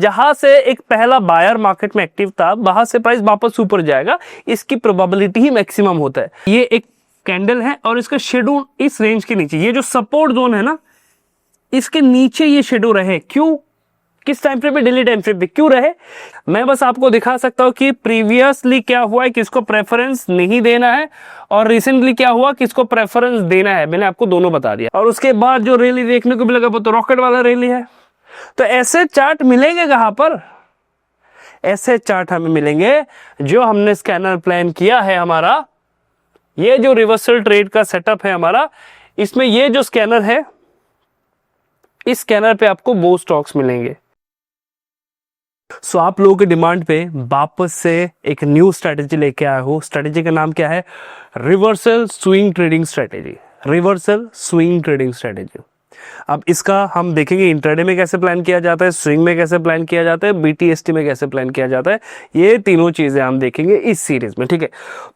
जहां से एक पहला बायर मार्केट में एक्टिव था वहां से प्राइस वापस ऊपर जाएगा, इसकी प्रोबेबिलिटी ही मैक्सिमम होता है। ये एक कैंडल है और इसका शेडो इस रेंज के नीचे, ये जो सपोर्ट जोन है ना इसके नीचे ये शेडो रहे। क्यों? किस टाइम फ्रेम पे? डेली टाइम फ्रेम पे क्यों रहे? मैं बस आपको दिखा सकता हूं कि प्रीवियसली क्या हुआ है, किसको प्रेफरेंस नहीं देना है, और रिसेंटली क्या हुआ, किसको प्रेफरेंस देना है। मैंने आपको दोनों बता दिया। और उसके बाद जो रैली देखने को मिलेगा वो तो रॉकेट वाला रैली है। तो ऐसे चार्ट मिलेंगे कहां पर? ऐसे चार्ट हमें मिलेंगे जो हमने स्कैनर प्लान किया है हमारा। ये जो रिवर्सल ट्रेड का सेटअप है हमारा, इसमें ये जो स्कैनर है, इस स्कैनर पे आपको वो स्टॉक्स मिलेंगे। सो आप लोगों के डिमांड पे वापस से एक न्यू स्ट्रेटेजी लेके आया हूं। स्ट्रेटेजी का नाम क्या है? Reversal swing trading strategy. Reversal swing trading strategy. अब इसका हम देखेंगे इंट्राडे में कैसे प्लान किया जाता है, स्विंग में कैसे प्लान किया जाता है, बीटीएसटी में कैसे प्लान किया जाता है। ये तीनों चीजें हम देखेंगे इस सीरीज में, ठीक है।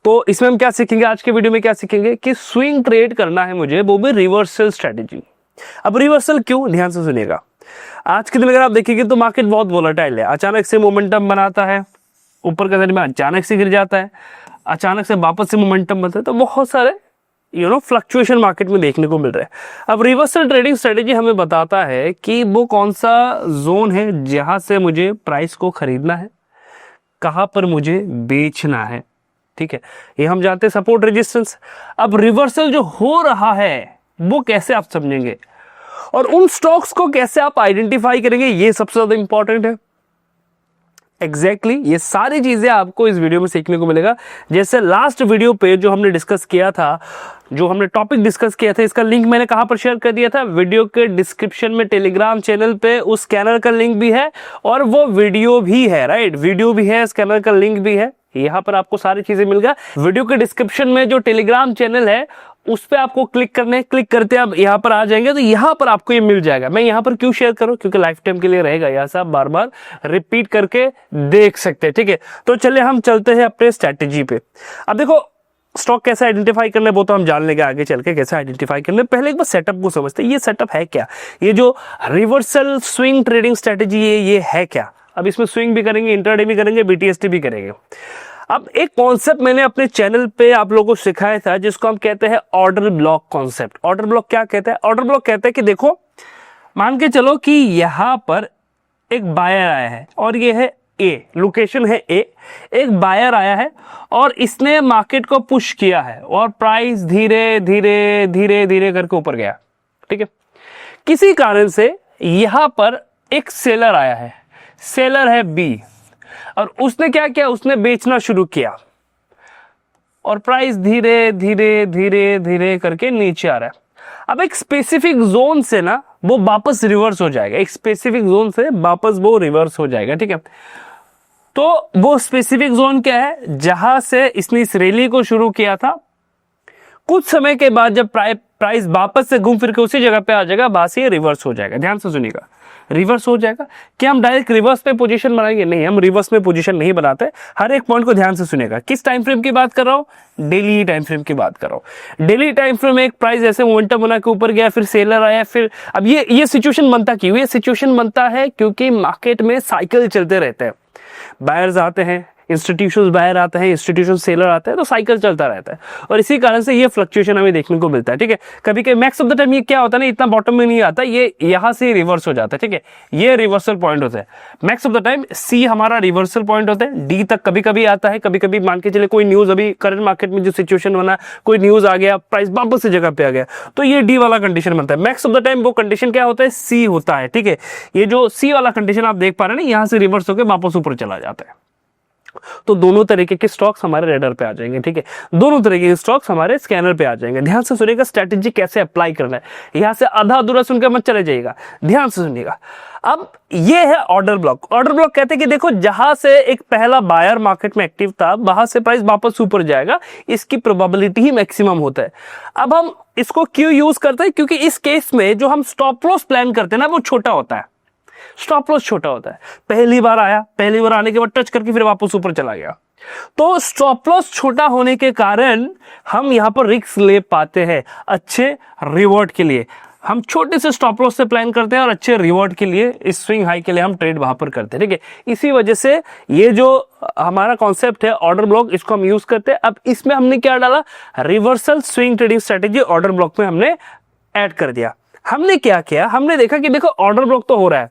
तो इसमें हम क्या सीखेंगे, आज के वीडियो में क्या सीखेंगे कि स्विंग ट्रेड करना है मुझे, वो भी रिवर्सल स्ट्रेटेजी। अब रिवर्सल क्यों, ध्यान से सुनिएगा। आज के दिन अगर आप देखेंगे तो मार्केट बहुत वोलेटाइल है। अचानक से मोमेंटम बनाता है, ऊपर के दिन में अचानक से गिर जाता है, अचानक से वापस से मोमेंटम बनता है। तो बहुत सारे फ्लक्चुएशन मार्केट में देखने को मिल रहा है। अब रिवर्सल ट्रेडिंग स्ट्रेटेजी हमें बताता है कि वो कौन सा जोन है जहां से मुझे प्राइस को खरीदना है, कहां पर मुझे बेचना है, ठीक है। ये हम जानते हैं सपोर्ट रेजिस्टेंस। अब रिवर्सल जो हो रहा है वो कैसे आप समझेंगे और उन स्टॉक्स को कैसे आप आइडेंटिफाई करेंगे, ये सबसे ज्यादा इंपॉर्टेंट है। एग्जैक्टली ये सारी चीजें आपको इस वीडियो में सीखने को मिलेगा। जैसे लास्ट वीडियो पे जो हमने डिस्कस किया था, जो हमने टॉपिक डिस्कस किया था, इसका लिंक मैंने कहां पर शेयर कर दिया था? वीडियो के डिस्क्रिप्शन में टेलीग्राम चैनल पे उस स्कैनर का लिंक भी है और वो वीडियो भी है, राइट। वीडियो भी है, स्कैनर का लिंक भी है, यहाँ पर आपको सारी चीजें मिल गया। वीडियो के डिस्क्रिप्शन में जो टेलीग्राम चैनल है उस पे आपको क्लिक करने, क्लिक करते आप यहाँ पर आ जाएंगे तो यहाँ पर आपको ये मिल जाएगा। मैं यहाँ पर क्यों शेयर करूं? क्योंकि लाइफ टाइम के लिए रहेगा, यहाँ से आप बार बार रिपीट करके देख सकते हैं, ठीक है। तो चलिए हम चलते हैं अपने स्ट्रैटेजी पे। अब देखो स्टॉक कैसे आइडेंटिफाई करना है वो तो हम जान लेंगे आगे चल के कैसे आइडेंटिफाई करना है। पहले एक बार सेटअप को समझते हैं। ये सेटअप है क्या? ये जो रिवर्सल स्विंग ट्रेडिंग स्ट्रेटेजी है ये है क्या? अब इसमें स्विंग भी करेंगे, इंट्राडे भी करेंगे, बीटीएसटी भी करेंगे। अब एक कॉन्सेप्ट मैंने अपने चैनल पे आप लोगों को सिखाया था जिसको हम कहते हैं order block concept. Order block क्या कहता है? ऑर्डर ब्लॉक कहता है कि देखो मान के चलो कि यहां पर एक बायर आया है और ये है ए, लोकेशन है ए। एक बायर आया है और इसने मार्केट को पुश किया है और प्राइस धीरे धीरे धीरे धीरे करके ऊपर गया, ठीक है। किसी कारण से यहां पर एक सेलर आया है, सेलर है बी, और उसने क्या किया? उसने बेचना शुरू किया और प्राइस धीरे धीरे धीरे धीरे करके नीचे आ रहा है। अब एक स्पेसिफिक जोन से ना वो वापस रिवर्स हो जाएगा, एक स्पेसिफिक जोन से वापस वो रिवर्स हो जाएगा, ठीक है। तो वो स्पेसिफिक जोन क्या है? जहां से इसने इस रैली को शुरू किया था, कुछ समय के बाद जब प्राइस वापस से घूम फिर के उसी जगह पे आ जाएगा, वहां से रिवर्स हो जाएगा। ध्यान से सुनिएगा, रिवर्स हो जाएगा। क्या हम डायरेक्ट रिवर्स पे पोजीशन बनाएंगे? नहीं, हम रिवर्स में पोजीशन नहीं बनाते। हर एक पॉइंट को ध्यान से सुनेगा। किस टाइम फ्रेम की बात कर रहा हूं? डेली टाइम फ्रेम की बात कर रहा हूं। डेली टाइम फ्रेम में एक प्राइस ऐसे मोमेंटम बना के ऊपर गया, फिर सेलर आया, फिर अब ये सिचुएशन बनता क्यों? ये सिचुएशन बनता है क्योंकि मार्केट में साइकिल चलते रहते हैं। बायर्स आते हैं, इंस्टीट्यूशंस बायर आते हैं, इंस्टीट्यूशन सेलर आते हैं, तो साइकिल चलता रहता है और इसी कारण से ये फ्लक्चुएशन हमें देखने को मिलता है, ठीक है। कभी कभी मैक्स ऑफ द टाइम ये क्या होता है ना, इतना बॉटम में नहीं आता, ये यहां से रिवर्स हो जाता है, ठीक है। ये रिवर्सल पॉइंट होता है। मैक्स ऑफ द टाइम सी हमारा रिवर्सल पॉइंट होता है। डी तक कभी कभी आता है, कभी कभी मान के चले कोई न्यूज, अभी करंट मार्केट में जो सिचुएशन बना, कोई न्यूज आ गया, प्राइस वापस से जगह पे आ गया, तो ये डी वाला कंडीशन बनता है। मैक्स ऑफ द टाइम वो कंडीशन क्या होता है? सी होता है, ठीक है। ये जो सी वाला कंडीशन आप देख पा रहे हैं ना, यहां से रिवर्स होकर वापस ऊपर चला जाता है। तो दोनों तरीके के स्टॉक्स हमारे रेडर पे आ जाएंगे, ठीक है। दोनों तरीके के स्टॉक्स हमारे स्कैनर पे आ जाएंगे। ध्यान से सुनिएगा स्ट्रेटेजी कैसे अप्लाई करना है। यहां से आधा अधूरा सुनकर मत चले जाइएगा, ध्यान से सुनिएगा। अब ये है ऑर्डर ब्लॉक। ऑर्डर ब्लॉक कहते हैं कि देखो जहां से एक पहला बायर मार्केट में एक्टिव था वहां से प्राइस वापस ऊपर जाएगा, इसकी प्रोबेबिलिटी ही मैक्सिमम होता है। अब हम इसको क्यों यूज करते हैं? क्योंकि इस केस में जो हम स्टॉप लॉस प्लान करते हैं ना वो छोटा होता है। स्टॉप लॉस छोटा होता है। पहली बार आया, पहली बार आने के बाद टच करके फिर वापस ऊपर चला गया, तो स्टॉप लॉस छोटा होने के कारण हम यहां पर रिस्क ले पाते हैं अच्छे रिवॉर्ड के लिए। हम छोटे से स्टॉप लॉस से प्लान करते हैं और अच्छे रिवॉर्ड के लिए, इस स्विंग हाई के लिए हम ट्रेड वहां पर करते हैं, ठीक है। इसी वजह से ये जो हमारा कॉन्सेप्ट है ऑर्डर ब्लॉक, इसको हम यूज करते हैं। अब इसमें हमने क्या डाला, reversal swing trading strategy order block में हमने ऐड कर दिया। हमने क्या किया, हमने देखा कि देखो ऑर्डर ब्लॉक तो हो रहा है,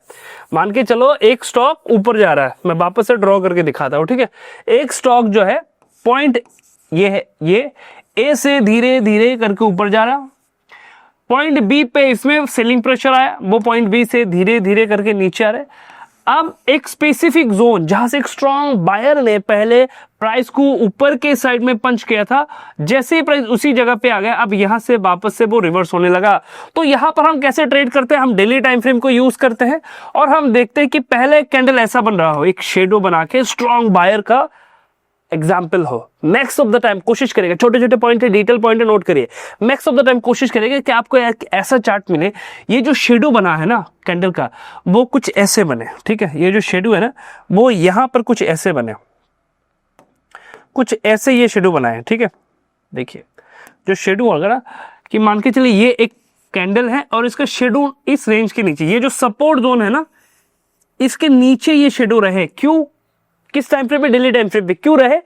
मान के चलो एक स्टॉक ऊपर जा रहा है, मैं वापस से ड्रॉ करके दिखाता हूं, ठीक है। एक स्टॉक जो है पॉइंट ये है, ये ए से धीरे धीरे करके ऊपर जा रहा, पॉइंट बी पे इसमें सेलिंग प्रेशर आया, वो पॉइंट बी से धीरे धीरे करके नीचे आ रहे। अब एक स्पेसिफिक जोन जहां से एक स्ट्रॉन्ग बायर ने पहले प्राइस को ऊपर के साइड में पंच किया था, जैसे ही प्राइस उसी जगह पे आ गया, अब यहां से वापस से वो रिवर्स होने लगा। तो यहां पर हम कैसे ट्रेड करते हैं, हम डेली टाइम फ्रेम को यूज करते हैं और हम देखते हैं कि पहले कैंडल ऐसा बन रहा हो, एक शेडो बना के स्ट्रॉन्ग बायर का एग्जाम्पल हो। मैक्स ऑफ द टाइम कोशिश करेगा, छोटे छोटे पॉइंट है, डिटेल पॉइंट है, नोट करिए। मैक्स ऑफ द टाइम कोशिश करेगा कि आपको ऐसा चार्ट मिले, ये जो शेडो बना है ना कैंडल का, वो कुछ ऐसे बने, ठीक है। ये जो शेडो है ना, वो यहां पर कुछ ऐसे बने, कुछ ऐसे ये शेडो बना है, ठीक है। देखिए जो शेडो होगा ना, कि मान के चलिए ये एक कैंडल है और इसका शेडो इस रेंज के नीचे, ये जो सपोर्ट जोन है ना, इसके नीचे ये शेडो रहे। क्यों, किस टाइम फ्रेम पे, डेली टाइम फ्रेम पे क्यों रहे,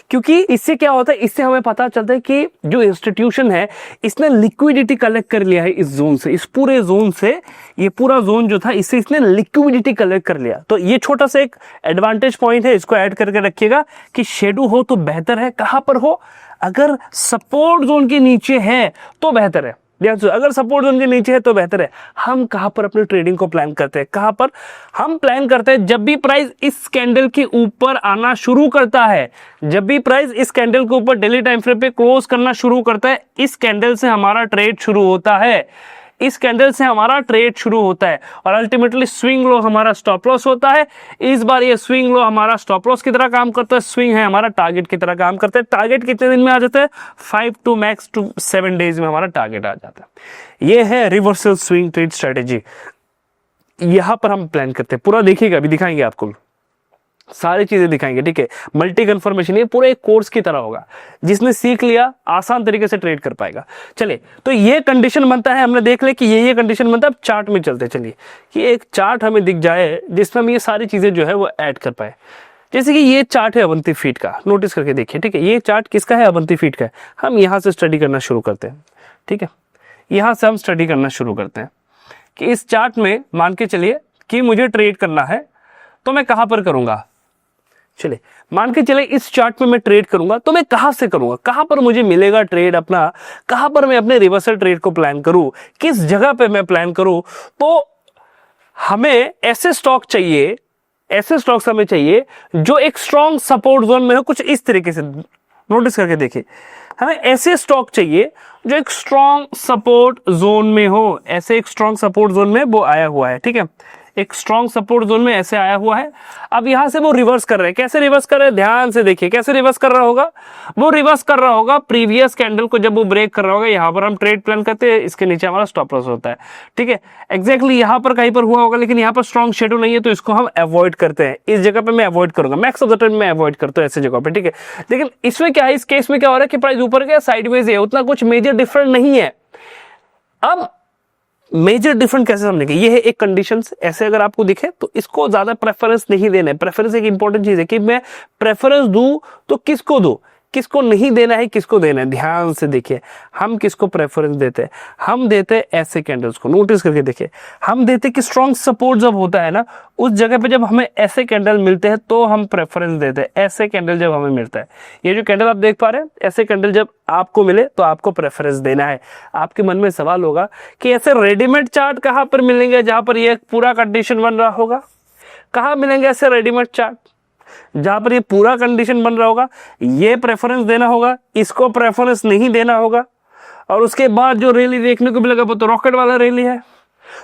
क्योंकि इससे क्या होता है, इससे हमें पता चलता है कि जो इंस्टीट्यूशन है इसने लिक्विडिटी कलेक्ट कर लिया है इस जोन से, इस पूरे जोन से, ये पूरा जोन जो था इससे इसने लिक्विडिटी कलेक्ट कर लिया। तो ये छोटा सा एक एडवांटेज पॉइंट है, इसको ऐड करके रखिएगा कि शेडो हो तो बेहतर है। कहां पर हो, अगर सपोर्ट जोन के नीचे है तो बेहतर है, अगर सपोर्ट जोन के नीचे है तो बेहतर है। हम कहां पर अपने ट्रेडिंग को प्लान करते हैं, कहां पर हम प्लान करते हैं, जब भी प्राइस इस कैंडल के ऊपर आना शुरू करता है, जब भी प्राइस इस कैंडल के ऊपर डेली टाइम फ्रेम पे क्लोज करना शुरू करता है, इस कैंडल से हमारा ट्रेड शुरू होता है, इस कैंडल से हमारा ट्रेड शुरू होता है और अल्टीमेटली स्विंग लो हमारा स्टॉप लॉस होता है। इस बार ये स्विंग लो हमारा स्टॉप लॉस की तरह काम करता है, स्विंग है हमारा टारगेट की तरह काम करता है। टारगेट कितने दिन में आ जाता है, 5 to max to 7 days में हमारा टारगेट आ जाता है। ये है रिवर्सल स्विंग ट्रेड स्ट्रेटेजी, यहां पर हम प्लान करते हैं। पूरा देखिएगा, अभी दिखाएंगे आपको, सारी चीजें दिखाएंगे, ठीक है। मल्टी कन्फर्मेशन, ये पूरा एक कोर्स की तरह होगा, जिसने सीख लिया आसान तरीके से ट्रेड कर पाएगा। चलिए, तो ये कंडीशन बनता है, हमने देख ले कि ये कंडीशन बनता है। अब चार्ट में चलते, चलिए कि एक चार्ट हमें दिख जाए जिसमें हम ये सारी चीजें जो है वो ऐड कर पाए। जैसे कि ये चार्ट है अवंती फीट का, नोटिस करके देखिए, ठीक है। ये चार्ट किसका है, अवंती फीट का है। हम यहां से स्टडी करना शुरू करते हैं, ठीक है। यहां से हम स्टडी करना शुरू करते हैं कि इस चार्ट में मान के चलिए कि मुझे ट्रेड करना है, तो मैं कहां पर करूंगा। चलिए मान के चले इस चार्ट में मैं ट्रेड करूंगा, तो मैं कहां से करूंगा, कहां पर मुझे मिलेगा ट्रेड अपना, कहां पर मैं अपने रिवर्सल ट्रेड को प्लान करूं, किस जगह पे मैं प्लान करूं। तो हमें ऐसे स्टॉक चाहिए, ऐसे स्टॉक्स हमें चाहिए जो एक स्ट्रॉन्ग सपोर्ट जोन में हो, कुछ इस तरीके से नोटिस करके देखिए। हमें ऐसे स्टॉक चाहिए जो एक स्ट्रॉन्ग सपोर्ट जोन में हो, ऐसे एक स्ट्रॉन्ग सपोर्ट जोन में वो आया हुआ है, ठीक है। एक स्ट्रॉन्ग सपोर्ट जोन में ऐसे आया हुआ है। अब यहां से वो रिवर्स कर रहे हैं, कैसे रिवर्स कर रहे हैं, ध्यान से देखिए कैसे रिवर्स कर रहा होगा। वो रिवर्स कर रहा होगा प्रीवियस कैंडल को, जब वो ब्रेक कर रहा होगा, यहां पर हम ट्रेड प्लान करते हैं, इसके नीचे हमारा स्टॉप लॉस होता है, ठीक है। एग्जैक्टली यहां पर कहीं पर हुआ होगा, लेकिन यहां पर स्ट्रॉन्ग शेडो नहीं है, तो इसको हम अवॉइड करते हैं। इस जगह पे मैं अवॉइड करूंगा, मैक्स ऑफ द टाइम मैं अवॉइड करता हूं ऐसे जगह पे, ठीक है। लेकिन इसमें क्या है, इस केस में क्या हो रहा है कि प्राइस ऊपर गया, साइडवेज है, उतना कुछ मेजर डिफरेंट नहीं है। अब मेजर डिफरेंट कैसे समझेंगे, ये है एक कंडीशन। ऐसे अगर आपको दिखे तो इसको ज्यादा प्रेफरेंस नहीं देना है। प्रेफरेंस एक इंपॉर्टेंट चीज है कि मैं प्रेफरेंस दूं तो किसको दूं, किसको नहीं देना है, किसको देना है। ध्यान से देखिए, हम किसको प्रेफरेंस देते हैं, हम देते हैं ऐसे कैंडल्स को। नोटिस करके देखिए, हम देते कि स्ट्रॉन्ग सपोर्ट जब होता है ना, उस जगह पे जब हमें ऐसे कैंडल मिलते हैं तो हम प्रेफरेंस देते हैं। ऐसे कैंडल जब हमें मिलता है, ये जो कैंडल आप देख पा रहे हैं, ऐसे कैंडल जब आपको मिले तो आपको प्रेफरेंस देना है। आपके मन में सवाल होगा कि ऐसे रेडीमेड चार्ट कहां पर मिलेंगे जहां पर ये पूरा कंडीशन बन रहा होगा, कहां मिलेंगे ऐसे रेडीमेड चार्ट जहां पर ये पूरा कंडीशन बन रहा होगा। ये प्रेफरेंस देना होगा, इसको प्रेफरेंस नहीं देना होगा, और उसके बाद जो रैली देखने को मिलेगा वो तो रॉकेट वाला रैली है।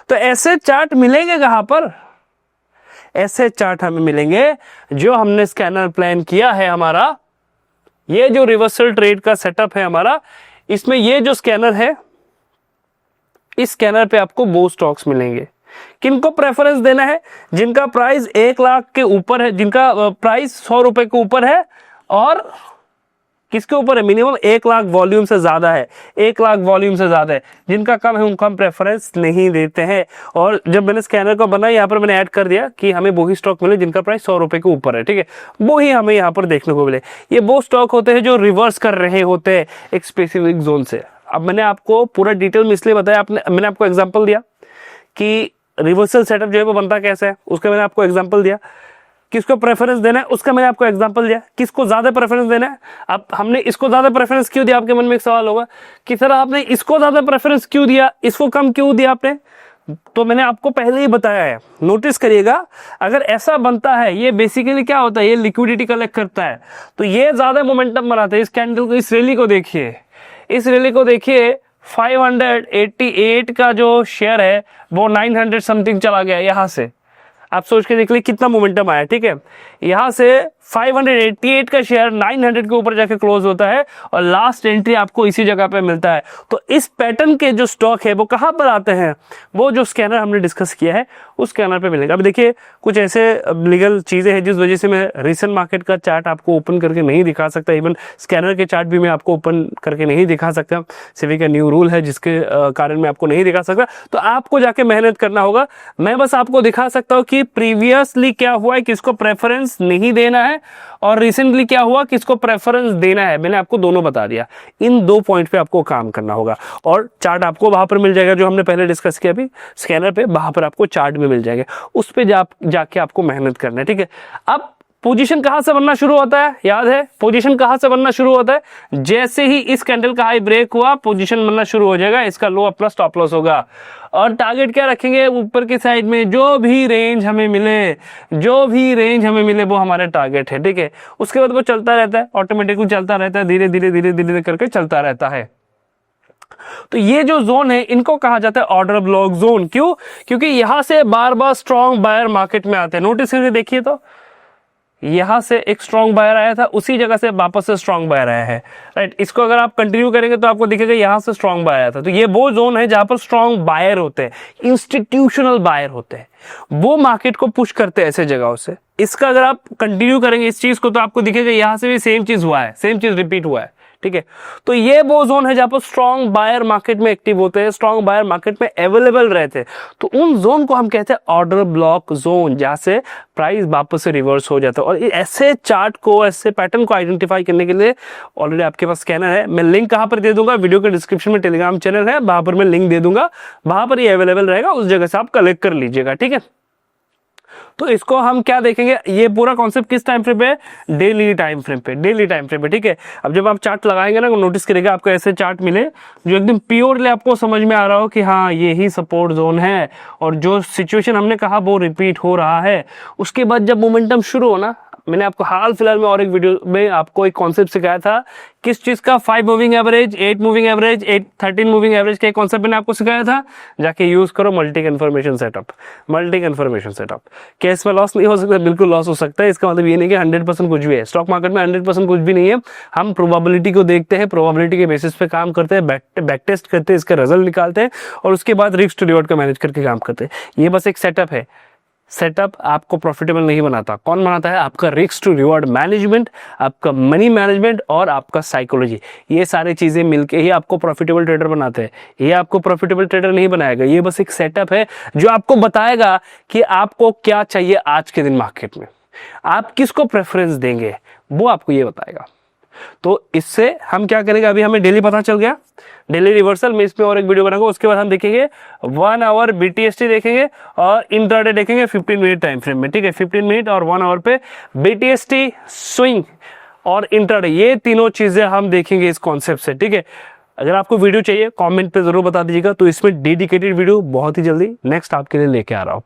तो ऐसे चार्ट मिलेंगे कहां पर, ऐसे चार्ट हमें मिलेंगे जो हमने स्कैनर प्लान किया है हमारा। ये जो रिवर्सल ट्रेड का सेटअप है हमारा, इसमें ये जो स्कैनर है, इस स्कैनर पे आपको वो स्टॉक्स मिलेंगे। किनको प्रेफरेंस देना है, जिनका प्राइस 1 लाख के ऊपर है, जिनका प्राइस 100 रुपए के ऊपर है और किसके ऊपर है, मिनिमम 1 लाख वॉल्यूम से ज्यादा है, 1 लाख वॉल्यूम से ज्यादा है। जिनका कम है उनको हम प्रेफरेंस नहीं देते हैं। और जब मैंने स्कैनर को बनाया, यहाँ पर मैंने ऐड कर दिया कि हमें वो ही स्टॉक मिले जिनका प्राइस 100 रुपए के ऊपर है, ठीक है, वो ही हमें यहाँ पर देखने को मिले। ये वो स्टॉक होते हैं जो रिवर्स कर रहे होते हैं एक स्पेसिफिक जोन से। अब मैंने आपको पूरा डिटेल में इसलिए बताया, मैंने आपको एग्जांपल दिया कि रिवर्सल सेटअप जो है वो बनता कैसे है, उसका मैंने आपको एग्जांपल दिया। किसको प्रेफरेंस देना है उसका मैंने आपको एग्जांपल दिया। किसको ज्यादा प्रेफरेंस देना है, अब हमने इसको ज्यादा प्रेफरेंस क्यों दिया, आपके मन में एक सवाल होगा कि सर आपने इसको ज्यादा प्रेफरेंस क्यों दिया, इसको कम क्यों दिया आपने। तो मैंने आपको पहले ही बताया है, नोटिस करिएगा, अगर ऐसा बनता है, ये बेसिकली क्या होता है, ये लिक्विडिटी कलेक्ट करता है, तो ये ज्यादा मोमेंटम बनाता है। इस कैंडल को, इस रैली को देखिए, इस रैली को देखिए, 588 का जो शेयर है वो 900 समथिंग चला गया यहां से। आप सोच के देख लीजिए कितना मोमेंटम आया, ठीक है। यहां से 588 का शेयर 900 के ऊपर जाके क्लोज होता है और लास्ट एंट्री आपको इसी जगह पे मिलता है। तो इस पैटर्न के जो स्टॉक है वो कहां पर आते हैं, वो जो स्कैनर हमने डिस्कस किया है उस स्कैनर पे मिलेगा। अब देखिए कुछ ऐसे लीगल चीजें हैं जिस वजह से मैं रीसेंट मार्केट का चार्ट आपको ओपन करके नहीं दिखा सकता, इवन स्कैनर के चार्ट भी मैं आपको ओपन करके नहीं दिखा सकता। सेबी का न्यू रूल है जिसके कारण मैं आपको नहीं दिखा सकता, तो आपको जाके मेहनत करना होगा। मैं बस आपको दिखा सकता हूं कि प्रीवियसली क्या हुआ है, किसको प्रेफरेंस नहीं देना है, और रिसेंटली क्या हुआ, किसको प्रेफरेंस देना है। मैंने आपको दोनों बता दिया। इन 2 पॉइंट पे आपको काम करना होगा और चार्ट आपको वहां पर मिल जाएगा जो हमने पहले डिस्कस किया अभी स्कैनर पे, वहां पर आपको चार्ट भी मिल जाएगा, उस पे जाके आपको मेहनत करना है, ठीक है। अब पोजीशन कहां से बनना शुरू होता है, याद है पोजीशन कहां से बनना शुरू होता है, जैसे ही इस कैंडल का हाई ब्रेक हुआ पोजीशन बनना शुरू हो जाएगा, इसका लो प्लस स्टॉप लॉस होगा। और टारगेट क्या रखेंगे, ऊपर की साइड में जो भी रेंज हमें मिले, जो भी रेंज हमें मिले वो हमारा टारगेट है, ठीक है। उसके बाद वो चलता रहता है, ऑटोमेटिकली चलता रहता है, धीरे धीरे धीरे धीरे करके चलता रहता है। तो ये जो जोन है इनको कहा जाता है ऑर्डर ब्लॉक जोन। क्यों, क्योंकि यहां से बार बार स्ट्रॉन्ग बायर मार्केट में आते हैं। नोटिस करके देखिए, तो यहां से एक स्ट्रॉन्ग बायर आया था, उसी जगह से वापस से स्ट्रॉन्ग बायर आया है, राइट। इसको अगर आप कंटिन्यू करेंगे तो आपको दिखेगा यहां से स्ट्रॉन्ग बायर आया था। तो ये वो जोन है जहां पर स्ट्रॉन्ग बायर होते हैं, इंस्टीट्यूशनल बायर होते हैं, वो मार्केट को पुश करते हैं ऐसे जगहों से। इसका अगर आप कंटिन्यू करेंगे इस चीज को तो आपको दिखेगा यहां से भी सेम चीज हुआ है, सेम चीज रिपीट हुआ है, ठीक है। तो ये वो जोन है जहां पर स्ट्रॉन्ग बायर मार्केट में एक्टिव होते हैं, स्ट्रॉन्ग बायर मार्केट में अवेलेबल रहते हैं। तो उन जोन को हम कहते हैं ऑर्डर ब्लॉक जोन, जहां से प्राइस वापस से रिवर्स हो जाता है। और ऐसे चार्ट को, ऐसे पैटर्न को आइडेंटिफाई करने के लिए ऑलरेडी आपके पास स्कैनर है। मैं लिंक कहां पर दे दूंगा, वीडियो के डिस्क्रिप्शन में टेलीग्राम चैनल है, वहां पर मैं लिंक दे दूंगा, वहां पर ये अवेलेबल रहेगा, उस जगह से आप कलेक्ट कर लीजिएगा, ठीक है। तो इसको हम क्या देखेंगे, ये पूरा कॉन्सेप्ट किस टाइम फ्रेम पे, डेली टाइम फ्रेम पे, डेली टाइम फ्रेम पे, ठीक है। अब जब आप चार्ट लगाएंगे ना, नोटिस करेगा आपको ऐसे चार्ट मिले जो एकदम प्योरली आपको समझ में आ रहा हो कि हाँ ये ही सपोर्ट जोन है और जो सिचुएशन हमने कहा वो रिपीट हो रहा है। उसके बाद जब मोमेंटम शुरू हो ना, मैंने आपको हाल फिलहाल में और एक वीडियो में आपको एक कॉन्सेप्ट सिखाया था, किस चीज का, 5 moving average, 8 moving average, 13 moving average का कॉन्सेप्ट मैंने आपको सिखाया था। जाके यूज करो multi confirmation setup, multi confirmation setup. Case में लॉस नहीं हो सकता, बिल्कुल लॉस हो सकता है। इसका मतलब ये नहीं कि 100% कुछ भी है, स्टॉक मार्केट में 100% कुछ भी नहीं है। हम प्रोबेबिलिटी को देखते हैं, प्रोबेबिलिटी के बेसिस पे काम करते हैं, बैक टेस्ट करते हैं, इसका रिजल्ट निकालते हैं और उसके बाद रिस्क टू रिवॉर्ड को मैनेज करके काम करते हैं। ये बस एक सेटअप है। सेटअप आपको प्रॉफिटेबल नहीं बनाता, कौन बनाता है, आपका रिस्क टू रिवॉर्ड मैनेजमेंट, आपका मनी मैनेजमेंट और आपका साइकोलॉजी। ये सारी चीजें मिलके ही आपको प्रॉफिटेबल ट्रेडर बनाते हैं। ये आपको प्रॉफिटेबल ट्रेडर नहीं बनाएगा, ये बस एक सेटअप है जो आपको बताएगा कि आपको क्या चाहिए आज के दिन मार्केट में, आप किसको प्रेफरेंस देंगे, वो आपको ये बताएगा। तो इससे हम क्या करेंगे, अभी हमें डेली पता चल गया, डेली रिवर्सल में इसमें और एक वीडियो बनाऊंगा। उसके बाद हम देखेंगे 1 आवर BTST देखेंगे और इंट्राडे देखेंगे 15 मिनट टाइम फ्रेम में, ठीक है। 15 मिनट और 1 आवर पे BTST, स्विंग और इंट्राडे, ये तीनों चीजें हम देखेंगे इस कॉन्सेप्ट से, ठीक है। अगर आपको वीडियो चाहिए कमेंट पे जरूर बता दीजिएगा, तो इसमें डेडिकेटेड वीडियो बहुत ही जल्दी नेक्स्ट आपके लिए लेके आ रहा हूं।